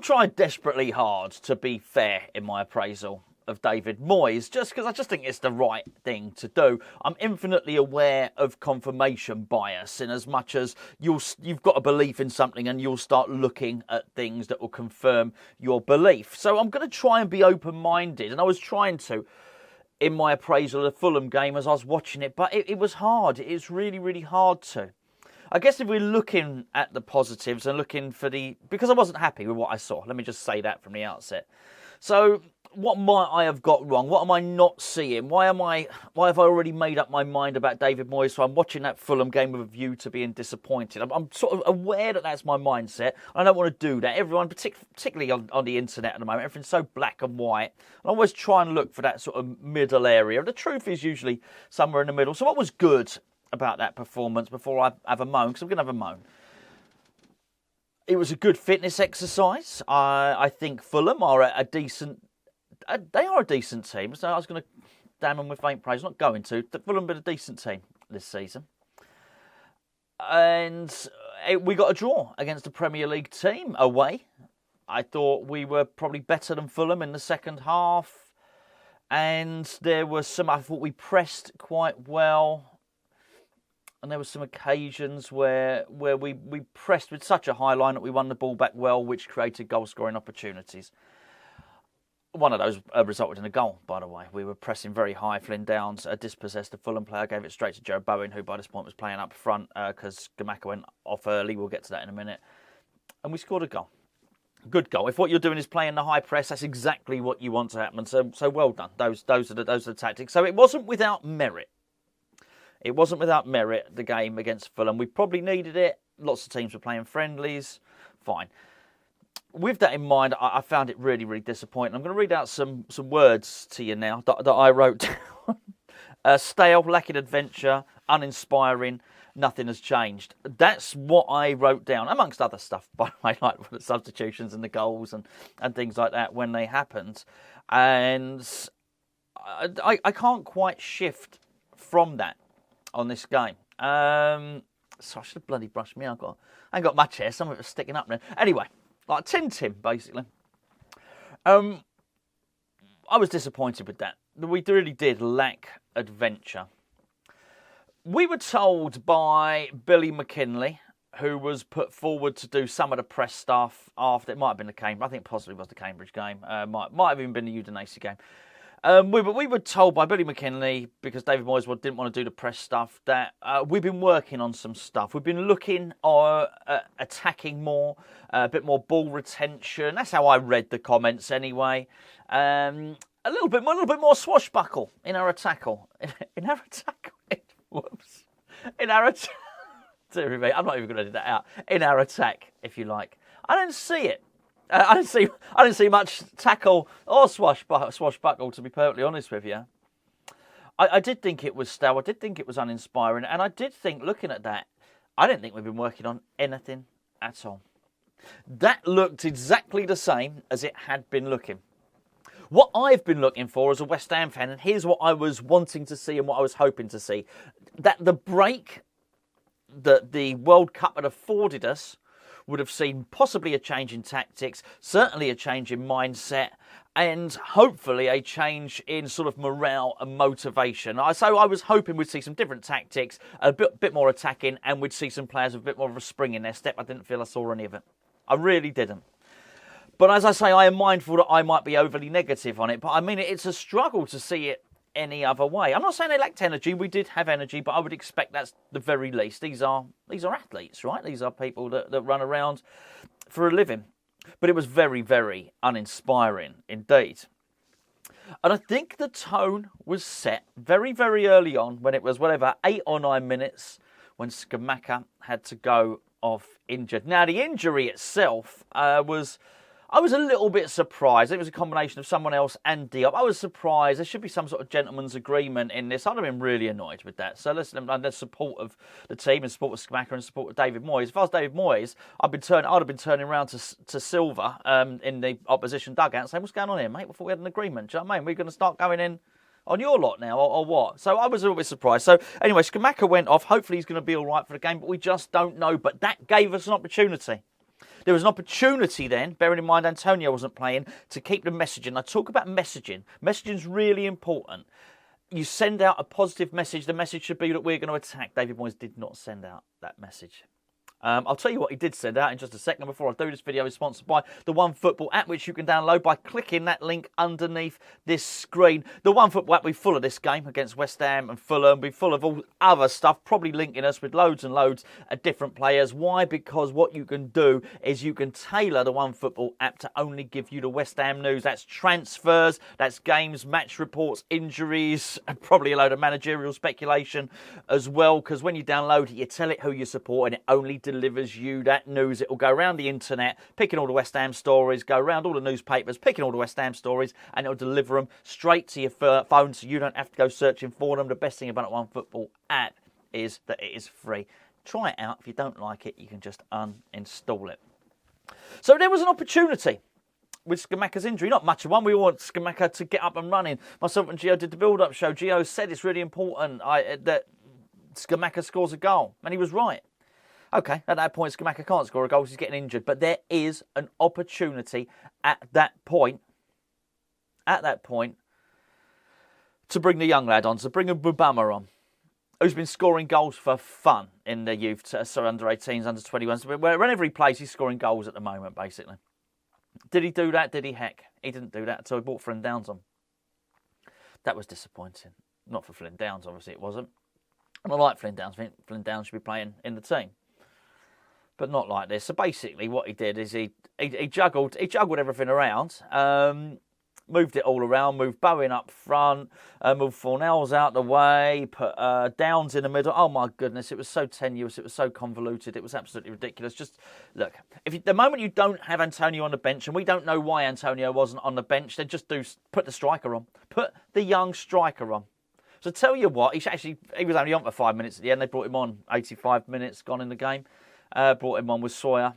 tried desperately hard to be fair in my appraisal of David Moyes, just because I just think it's the right thing to do. I'm infinitely aware of confirmation bias, in as much as you've got a belief in something and you'll start looking at things that will confirm your belief. So I'm going to try and be open-minded, and I was trying to in my appraisal of the Fulham game as I was watching it, but it was hard. It's really, really hard to. I guess if we're looking at the positives and looking for because I wasn't happy with what I saw. Let me just say that from the outset. So what might I have got wrong? What am I not seeing? Why have I already made up my mind about David Moyes? So I'm watching that Fulham game with a view to being disappointed. I'm sort of aware that that's my mindset. I don't want to do that. Everyone, particularly on the internet at the moment, everything's so black and white. I always try and look for that sort of middle area. The truth is usually somewhere in the middle. So what was good about that performance before I have a moan? Because I'm going to have a moan. It was a good fitness exercise. I think Fulham are a decent... They are a decent team, so I was going to damn them with faint praise. I'm not going to. Fulham been a decent team this season. And we got a draw against a Premier League team away. I thought we were probably better than Fulham in the second half. And there was I thought we pressed quite well. And there were some occasions where we pressed with such a high line that we won the ball back well, which created goal-scoring opportunities. One of those resulted in a goal, by the way. We were pressing very high. Flynn Downs dispossessed a Fulham player, gave it straight to Jarrod Bowen, who by this point was playing up front because Gamaka went off early. We'll get to that in a minute. And we scored a goal. Good goal. If what you're doing is playing the high press, that's exactly what you want to happen. So well done. Those are the tactics. So it wasn't without merit. It wasn't without merit, the game against Fulham. We probably needed it. Lots of teams were playing friendlies. Fine. With that in mind, I found it really, really disappointing. I'm going to read out some words to you now that I wrote down. Stale, lacking adventure, uninspiring, nothing has changed. That's what I wrote down, amongst other stuff, by the way, like the substitutions and the goals and things like that when they happened. And I can't quite shift from that on this game. So I should have bloody brushed me. I ain't got much hair. Some of it was sticking up there. Anyway. Like Tim, basically. I was disappointed with that. We really did lack adventure. We were told by Billy McKinlay, who was put forward to do some of the press stuff after, it might have been the Cambridge, I think possibly was the Cambridge game, might have even been the Udinese game. We were told by Billy McKinlay, because David Moyes didn't want to do the press stuff, that we've been working on some stuff. We've been looking at attacking more, a bit more ball retention. That's how I read the comments anyway. A little bit more swashbuckle in our tackle. In our tackle. Whoops. In our attack. I'm not even going to do that out. In our attack, if you like. I don't see it. I didn't see much tackle or swashbuckle, to be perfectly honest with you. I did think it was stale. I did think it was uninspiring. And I did think, looking at that, I didn't think we've been working on anything at all. That looked exactly the same as it had been looking. What I've been looking for as a West Ham fan, and here's what I was wanting to see and what I was hoping to see, that the break that the World Cup had afforded us would have seen possibly a change in tactics, certainly a change in mindset, and hopefully a change in sort of morale and motivation. So I was hoping we'd see some different tactics, a bit more attacking, and we'd see some players with a bit more of a spring in their step. I didn't feel I saw any of it. I really didn't. But as I say, I am mindful that I might be overly negative on it, but I mean, it's a struggle to see it any other way. I'm not saying they lacked energy. We did have energy, but I would expect that's the very least. These are athletes, right? These are people that run around for a living. But it was very, very uninspiring indeed. And I think the tone was set very, very early on when it was, 8 or 9 minutes when Scamacca had to go off injured. Now, the injury itself I was a little bit surprised. It was a combination of someone else and Diop. I was surprised. There should be some sort of gentleman's agreement in this. I'd have been really annoyed with that. So listen, the support of the team and support of Scamacca and support of David Moyes. If I was David Moyes, I'd have been turning around to Silva in the opposition dugout and saying, "What's going on here, mate? We thought we had an agreement. Do you know what I mean? We're going to start going in on your lot now, or what?" So I was a little bit surprised. So anyway, Scamacca went off. Hopefully he's going to be all right for the game, but we just don't know. But that gave us an opportunity. There was an opportunity then, bearing in mind Antonio wasn't playing, to keep the messaging. I talk about messaging. Messaging's really important. You send out a positive message. The message should be that we're going to attack. David Moyes did not send out that message. I'll tell you what he did send out in just a second. Before I do, this video is sponsored by the OneFootball app, which you can download by clicking that link underneath this screen. The OneFootball app, we're full of this game against West Ham and Fulham. We're full of all other stuff, probably linking us with loads and loads of different players. Why? Because what you can do is you can tailor the OneFootball app to only give you the West Ham news. That's transfers, that's games, match reports, injuries, and probably a load of managerial speculation as well. Because when you download it, you tell it who you support, and it only delivers you that news. It will go around the internet, picking all the West Ham stories, go around all the newspapers, picking all the West Ham stories, and it'll deliver them straight to your phone so you don't have to go searching for them. The best thing about the OneFootball app is that it is free. Try it out. If you don't like it, you can just uninstall it. So there was an opportunity with Scamacca's injury. Not much of one. We want Scamacca to get up and running. Myself and Gio did the build-up show. Gio said it's really important that Scamacca scores a goal, and he was right. Okay, at that point, Scamacca can't score a goal because he's getting injured. But there is an opportunity at that point, to bring the young lad on, to bring a Bubama on, who's been scoring goals for fun in the youth, under 18s, under 21s. Whenever he plays, he's scoring goals at the moment, basically. Did he do that? Did he? Heck, he didn't do that until he brought Flynn Downs on. That was disappointing. Not for Flynn Downs, obviously it wasn't. And I like Flynn Downs. I think Flynn Downs should be playing in the team. But not like this. So basically what he did is he juggled everything around, moved it all around, moved Bowen up front, moved Fornells out the way, put Downs in the middle. Oh my goodness, it was so tenuous, it was so convoluted, it was absolutely ridiculous. Just look, the moment you don't have Antonio on the bench, and we don't know why Antonio wasn't on the bench, then just put the striker on. Put the young striker on. So tell you what, he was only on for 5 minutes at the end. They brought him on 85 minutes gone in the game. Brought him on with Sawyer.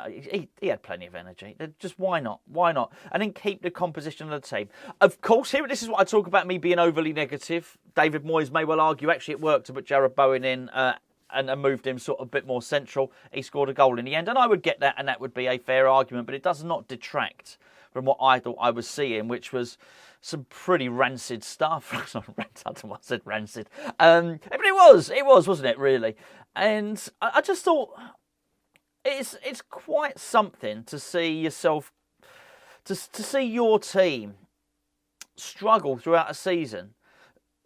He had plenty of energy. Just why not? Why not? And then keep the composition of the team. Of course, this is what I talk about me being overly negative. David Moyes may well argue actually it worked to put Jarrod Bowen in and moved him sort of a bit more central. He scored a goal in the end, and I would get that, and that would be a fair argument. But it does not detract from what I thought I was seeing, which was some pretty rancid stuff. I don't know why I said rancid. But it was, wasn't it, really? And I just thought it's quite something to see yourself, to see your team struggle throughout a season,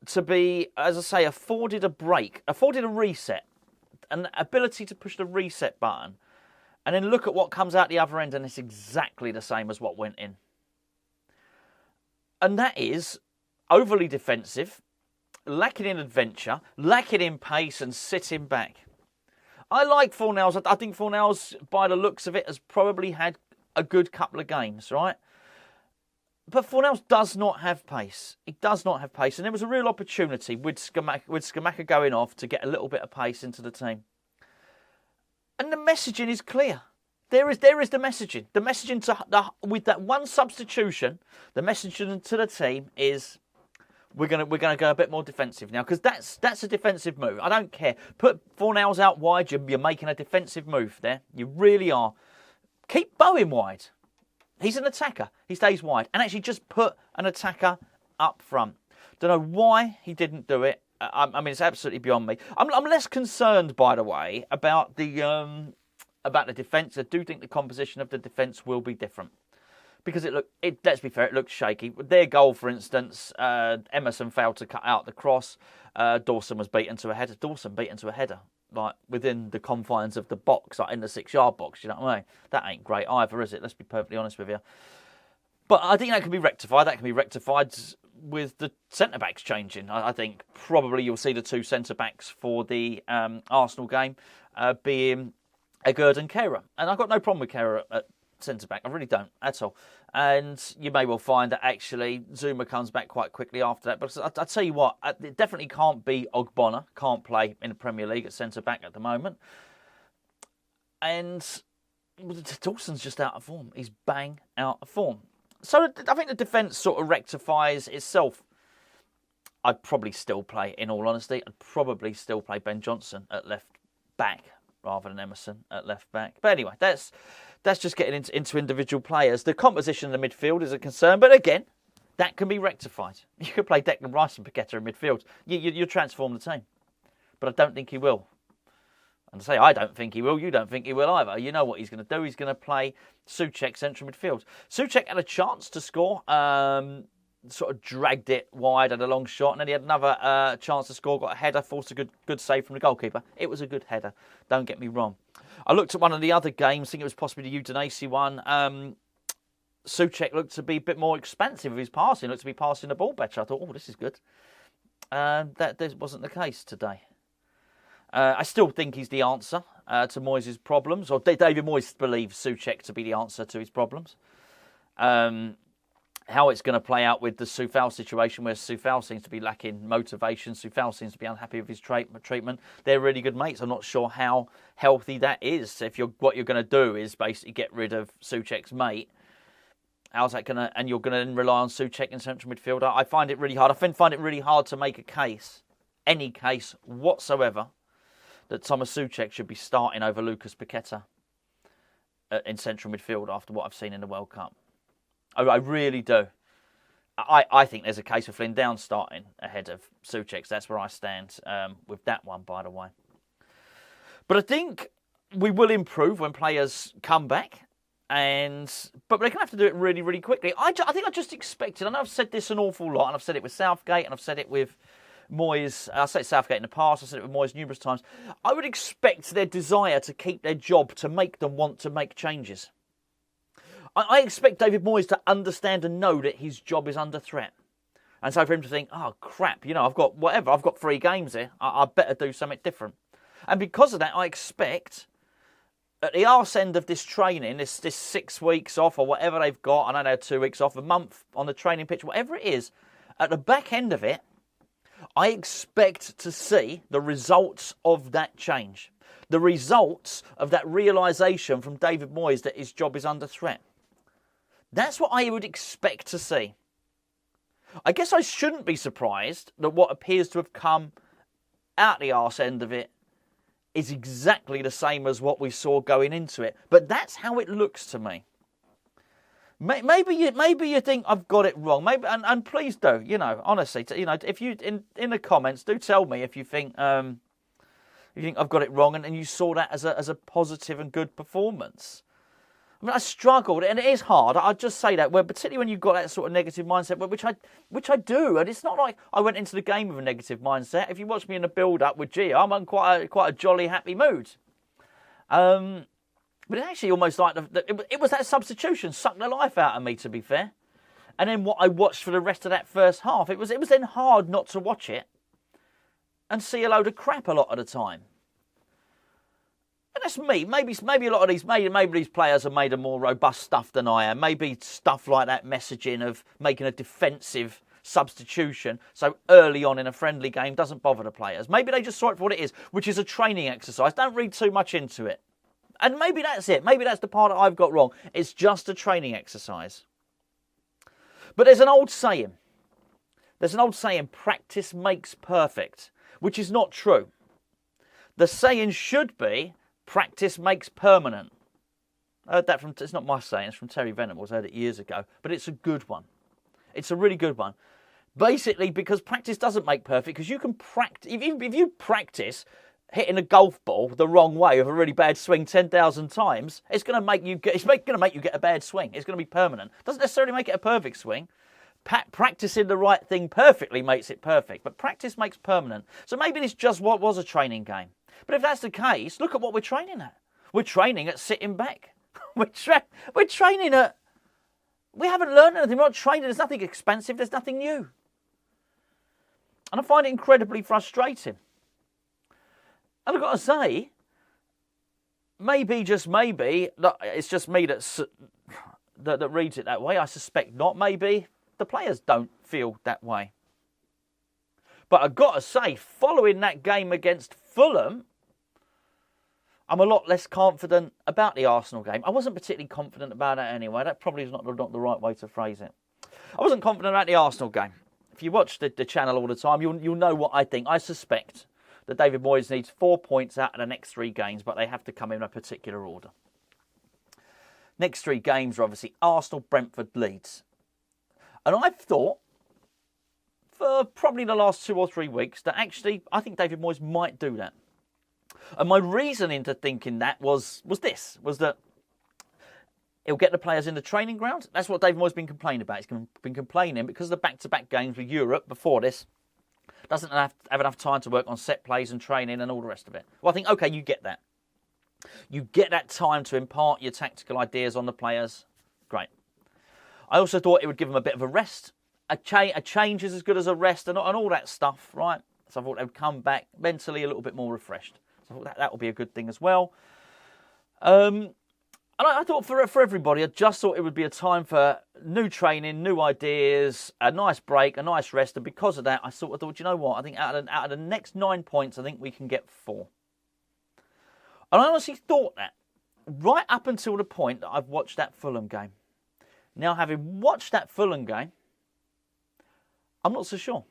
to be, as I say, afforded a break, afforded a reset, an ability to push the reset button, and then look at what comes out the other end, and it's exactly the same as what went in. And that is overly defensive, lacking in adventure, lacking in pace, and sitting back. I like Fornells. I think Fornells, by the looks of it, has probably had a good couple of games, right? But Fornells does not have pace. He does not have pace. And there was a real opportunity with Scamacca going off to get a little bit of pace into the team. And the messaging is clear. There is the messaging. The messaging with that one substitution, the messaging to the team is we're gonna go a bit more defensive now, because that's a defensive move. I don't care. Put Fornells out wide. You're making a defensive move there. You really are. Keep Bowen wide. He's an attacker. He stays wide, and actually just put an attacker up front. Don't know why he didn't do it. I mean, it's absolutely beyond me. I'm less concerned, by the way, about the defence. I do think the composition of the defence will be different. Because let's be fair, it looked shaky. With their goal, for instance, Emerson failed to cut out the cross. Dawson was beaten to a header. Like within the confines of the box, like in the 6-yard box, you know what I mean? That ain't great either, is it? Let's be perfectly honest with you. But I think that can be rectified. That can be rectified with the centre-backs changing. I think probably you'll see the two centre-backs for the Arsenal game being Egerd and Kehrer. And I've got no problem with Kehrer at centre-back. I really don't at all. And you may well find that actually Zuma comes back quite quickly after that. But I'll tell you what, it definitely can't be Ogbonna. Can't play in the Premier League at centre-back at the moment. And Dawson's just out of form. He's bang out of form. So I think the defence sort of rectifies itself. I'd probably still play, in all honesty, Ben Johnson at left back. rather than Emerson at left back. But anyway, that's just getting into individual players. The composition of the midfield is a concern, but again, that can be rectified. You could play Declan Rice and Paqueta in midfield. You transform the team. But I don't think he will. And I say I don't think he will. You don't think he will either. You know what he's going to do. He's going to play Souček central midfield. Souček had a chance to score. Sort of dragged it wide at a long shot, and then he had another chance to score. Got a header, forced a good save from the goalkeeper. It was a good header. Don't get me wrong. I looked at one of the other games. I think it was possibly the Udinese one. Souček looked to be a bit more expansive with his passing. Looked to be passing the ball better. I thought, oh, this is good. That wasn't the case today. I still think he's the answer to Moyes' problems, or David Moyes believes Souček to be the answer to his problems. How it's going to play out with the Soufal situation, where Soufal seems to be lacking motivation. Soufal seems to be unhappy with his treatment. They're really good mates. I'm not sure how healthy that is. If what you're going to do is basically get rid of Souček's mate, how's that going to? And you're going to rely on Souček in central midfield. I find it really hard. I find it really hard to make a case, any case whatsoever, that Thomas Souček should be starting over Lucas Paqueta in central midfield after what I've seen in the World Cup. I really do. I think there's a case for Flynn Downs starting ahead of Souček. That's where I stand with that one, by the way. But I think we will improve when players come back, but they're going to have to do it really, really quickly. I think I just expected. I know I've said this an awful lot, and I've said it with Southgate, and I've said it with Moyes. I said Southgate in the past. I said it with Moyes numerous times. I would expect their desire to keep their job to make them want to make changes. I expect David Moyes to understand and know that his job is under threat. And so for him to think, oh, crap, I've got 3 games here. I better do something different. And because of that, I expect at the arse end of this training, this 6 weeks off or whatever they've got, I know they had 2 weeks off, a month on the training pitch, whatever it is, at the back end of it, I expect to see the results of that change. The results of that realisation from David Moyes that his job is under threat. That's what I would expect to see. I guess I shouldn't be surprised that what appears to have come out the arse end of it is exactly the same as what we saw going into it. But that's how it looks to me. Maybe you think I've got it wrong. Maybe, and please do. Honestly, if you in the comments do tell me if you think I've got it wrong and you saw that as a positive and good performance. I mean, I struggled, and it is hard. I just say that, particularly when you've got that sort of negative mindset, which I do, and it's not like I went into the game with a negative mindset. If you watch me in the build-up with Gia, I'm in quite a jolly, happy mood. But it actually almost like it was that substitution sucked the life out of me, to be fair. And then what I watched for the rest of that first half, it was then hard not to watch it and see a load of crap a lot of the time. And that's me. Maybe a lot of these players are made of more robust stuff than I am. Maybe stuff like that messaging of making a defensive substitution so early on in a friendly game doesn't bother the players. Maybe they just saw it for what it is, which is a training exercise. Don't read too much into it. And maybe that's it. Maybe that's the part that I've got wrong. It's just a training exercise. But there's an old saying. Practice makes perfect, which is not true. The saying should be, practice makes permanent. I heard that it's not my saying, it's from Terry Venables. I heard it years ago. But it's a good one. It's a really good one. Basically, because practice doesn't make perfect, because you can practice, if you practice hitting a golf ball the wrong way with a really bad swing 10,000 times, it's going to make you get a bad swing. It's going to be permanent. It doesn't necessarily make it a perfect swing. Practicing the right thing perfectly makes it perfect, but practice makes permanent. So maybe this just what was a training game. But if that's the case, look at what we're training at. We're training at sitting back. We're training at... We haven't learned anything. We're not training. There's nothing expensive. There's nothing new. And I find it incredibly frustrating. And I've got to say, maybe, just maybe, it's just me that reads it that way. I suspect not. Maybe the players don't feel that way. But I've got to say, following that game against Fulham, I'm a lot less confident about the Arsenal game. I wasn't particularly confident about it anyway. That probably is not the right way to phrase it. I wasn't confident about the Arsenal game. If you watch the channel all the time, you'll know what I think. I suspect that David Moyes needs 4 points out of the next 3 games, but they have to come in a particular order. Next 3 games are obviously Arsenal, Brentford, Leeds. And I've thought, for probably the last 2 or 3 weeks, that actually I think David Moyes might do that. And my reason into thinking that was that he'll get the players in the training ground. That's what David Moyes has been complaining about. He's been complaining because of the back-to-back games with Europe before this. Doesn't have enough time to work on set plays and training and all the rest of it. Well, I think, okay, you get that. You get that time to impart your tactical ideas on the players. Great. I also thought it would give them a bit of a rest. A change is as good as a rest and all that stuff, right? So I thought they would come back mentally a little bit more refreshed. So I thought that would be a good thing as well. And I thought for everybody, I just thought it would be a time for new training, new ideas, a nice break, a nice rest. And because of that, I sort of thought, you know what? I think out of the next 9 points, I think we can get 4. And I honestly thought that right up until the point that I've watched that Fulham game. Now, having watched that Fulham game, I'm not so sure.